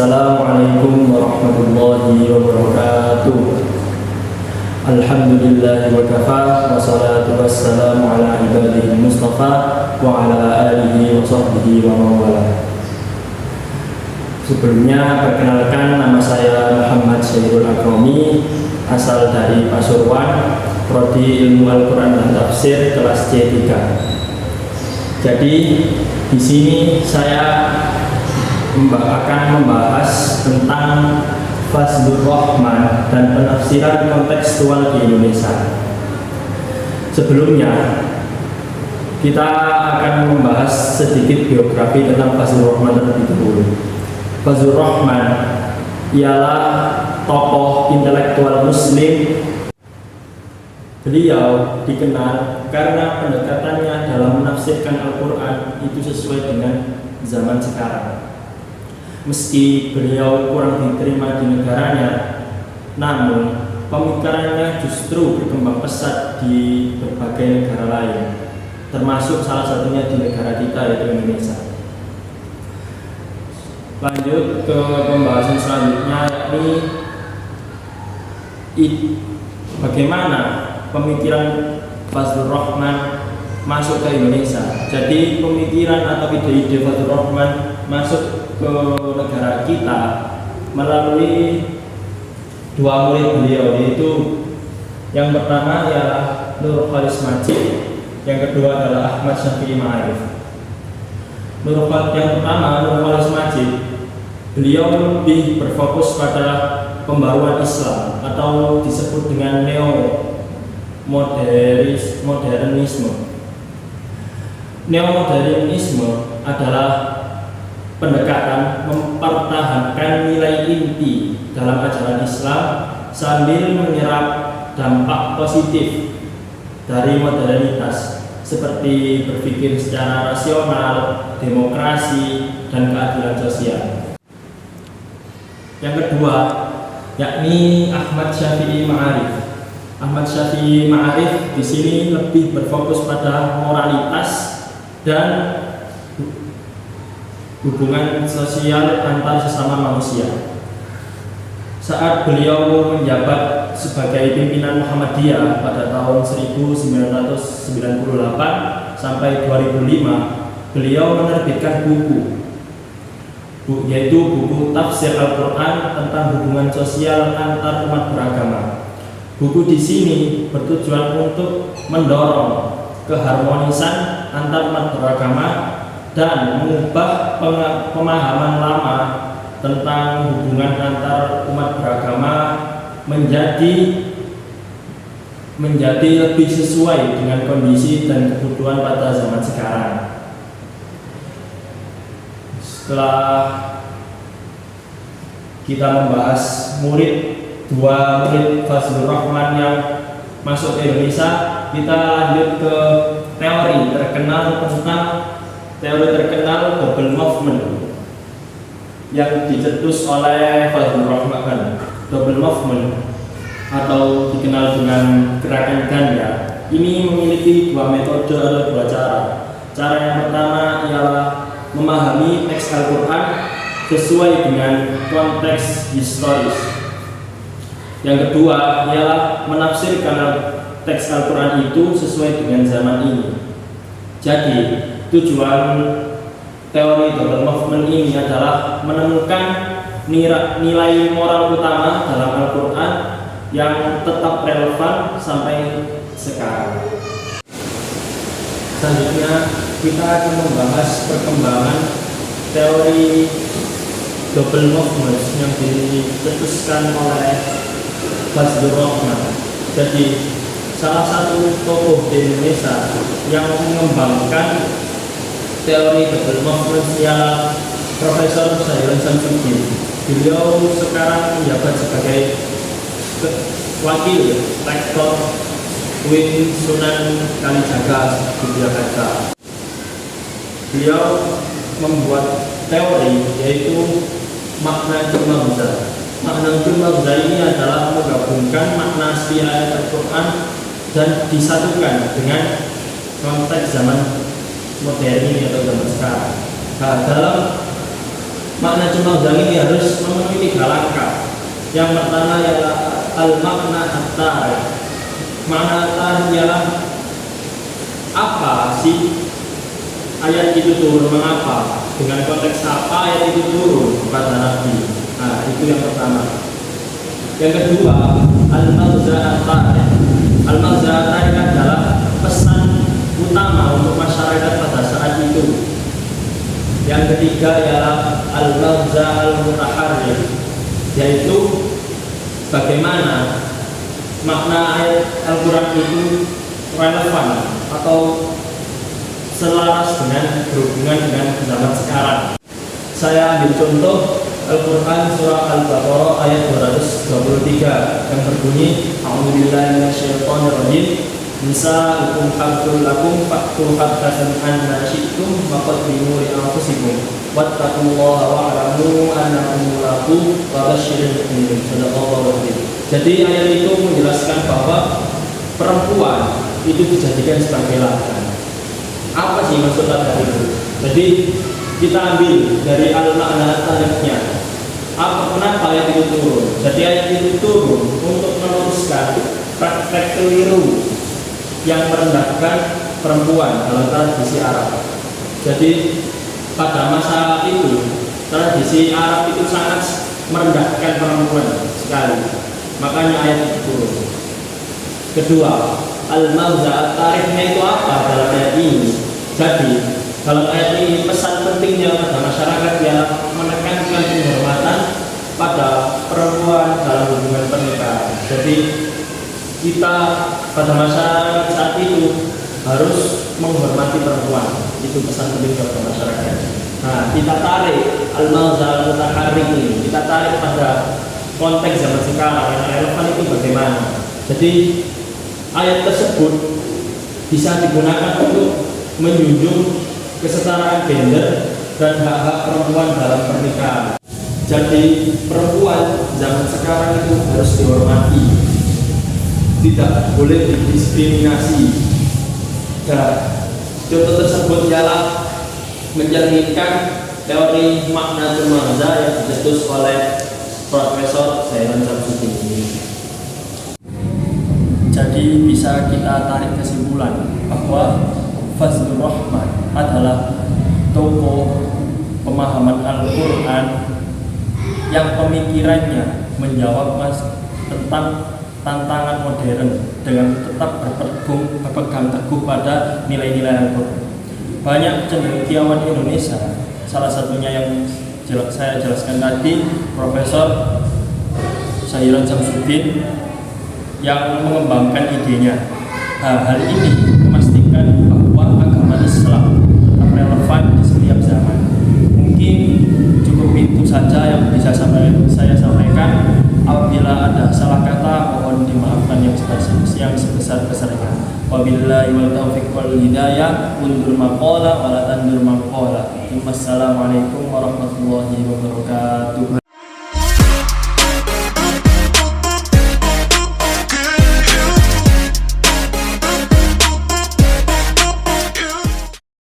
Assalamualaikum warahmatullahi wabarakatuh. Alhamdulillah wa kafa, wassalatu wassalamu ala ibadihi mustafa wa ala alihi wa sahbihi wa mawala. Sebelumnya perkenalkan, nama saya Muhammad Syairul Akrami, asal dari Pasuruan, prodi Ilmu Al-Quran dan Tafsir kelas C3. Jadi di sini saya akan membahas tentang Fazlur Rahman dan penafsiran kontekstual di Indonesia. Sebelumnya kita akan membahas sedikit biografi tentang Fazlur Rahman terlebih dahulu. Fazlur Rahman ialah tokoh intelektual Muslim. Beliau dikenal karena pendekatannya dalam menafsirkan Al-Quran itu sesuai dengan zaman sekarang. Meski beliau kurang diterima di negaranya, namun pemikirannya justru berkembang pesat di berbagai negara lain, termasuk salah satunya di negara kita, yaitu Indonesia. Lanjut ke pembahasan selanjutnya, yakni bagaimana pemikiran Fazlur Rahman masuk ke Indonesia. Jadi pemikiran atau ide-ide Fazlur Rahman masuk ke negara kita melalui dua murid beliau, yaitu yang pertama ialah Nur Khalis Majid, yang kedua adalah Ahmad Syafi'i Ma'arif. Yang pertama, Nur Khalis Majid, beliau lebih berfokus pada pembaruan Islam atau disebut dengan modernisme. Neomodernisme adalah pendekatan mempertahankan nilai inti dalam ajaran Islam sambil menyerap dampak positif dari modernitas seperti berpikir secara rasional, demokrasi, dan keadilan sosial. Yang kedua, yakni Ahmad Syafi'i Ma'arif. Ahmad Syafi'i Ma'arif di sini lebih berfokus pada moralitas dan hubungan sosial antar sesama manusia. Saat beliau menjabat sebagai pimpinan Muhammadiyah pada tahun 1998 sampai 2005, beliau menerbitkan buku, yaitu buku Tafsir Al-Quran tentang hubungan sosial antar umat beragama. Buku di sini bertujuan untuk mendorong keharmonisan antar umat beragama dan mengubah pemahaman lama tentang hubungan antar umat beragama menjadi lebih sesuai dengan kondisi dan kebutuhan pada zaman sekarang. Setelah kita membahas dua murid Fazlur Rahman yang masuk ke Indonesia, kita lanjut ke teori terkenal double movement yang dicetus oleh Fazlur Rahman. Double movement atau dikenal dengan gerakan ganda ini memiliki dua metode atau dua cara. Cara yang pertama ialah memahami teks Al-Quran sesuai dengan konteks historis. Yang kedua ialah menafsirkan teks Al-Quran itu sesuai dengan zaman ini. Jadi tujuan teori double movement ini adalah menemukan nilai moral utama dalam Al-Quran yang tetap relevan sampai sekarang. Selanjutnya kita akan membahas perkembangan teori double movement yang dicetuskan oleh Fazlur Rahman. Jadi salah satu tokoh di Indonesia yang mengembangkan teori double movement ialah Profesor Syahirun Samsudin. Beliau sekarang menjabat sebagai wakil rektor UIN Sunan Kalijaga, Yogyakarta. Beliau membuat teori yaitu makna jumlah. Makna jumlah ini adalah menggabungkan makna asli ayat Al-Quran dan disatukan dengan konteks zaman modern ini atau zaman sekarang. Nah, dalam makna cemauza ini harus memenuhi 3 langkah. Yang pertama ialah al-makna at-tarikh. Makna at-tarikh ialah apa sih ayat itu turun, mengapa, dengan konteks apa ayat itu turun kepada Nabi. Nah, itu yang pertama. Yang kedua, al-maghza at-tarikh. Al-maghza at-tarikh adalah pesan utama untuk masyarakat pada saat itu. Yang ketiga ialah al-maghza al-mutaharrik, yaitu bagaimana makna ayat Al-Quran itu relevan atau selaras dengan berhubungan dengan zaman sekarang. Saya ambil contoh Al-Quran surah Al-Baqarah ayat 223 yang berbunyi A'udzubillahi minasyaitonirrajim nisa'ukum harthul lakum fa'tu harthakum anna syi'tum wa qaddimu li anfusikum wattaqullaha wa'lamu annakum mulaqu wa basyiril mu'minin. Jadi ayat itu menjelaskan bahwa perempuan itu dijadikan sebagai ladang. Apa sih maksud ladang itu? Jadi kita ambil dari al-makna tarifnya. Kenapa ayat itu turun? Jadi ayat itu turun untuk meluruskan praktek keliru yang merendahkan perempuan dalam tradisi Arab. Jadi pada masa itu tradisi Arab itu sangat merendahkan perempuan sekali. Makanya ayat itu turun. Kedua, al-maghza at-tarikhnya itu apa dalam ayat ini? Jadi dalam ayat ini pesan pentingnya pada masyarakat yang menekankan penghormatan pada perempuan dalam hubungan pernikahan. Jadi kita pada masyarakat saat itu harus menghormati perempuan. Itu pesan penting pada masyarakat. Nah, kita tarik al-maghza al-mutaharrik ini, kita tarik pada konteks zaman sekarang yang relevan itu bagaimana. Jadi ayat tersebut bisa digunakan untuk menjunjung kesetaraan gender dan hak-hak perempuan dalam pernikahan. Jadi perempuan zaman sekarang itu harus dihormati, tidak boleh didiskriminasi. Dan contoh tersebut ialah mencerminkan teori makna cemauza yang dicetus oleh Profesor Syairon Samsudin ini. Jadi bisa kita tarik kesimpulan bahwa Fazlur Rahman adalah tokoh pemahaman Al-Quran yang pemikirannya menjawab tentang tantangan modern dengan tetap berpegang teguh pada nilai-nilai Al-Quran. Banyak cendekiawan Indonesia, salah satunya yang saya jelaskan tadi, Profesor Syairon Samsudin, yang mengembangkan idenya. Hal ini memastikan bahwa agama Islam tetap relevan di setiap zaman. Mungkin cukup itu saja yang bisa saya sampaikan. Apabila ada salah kata, mohon dimaafkan yang sebesar-besarnya. Wabillahi wal taufiq wal hidayah. Undur maqala wa la tandur maqala. Wassalamualaikum warahmatullahi wabarakatuh.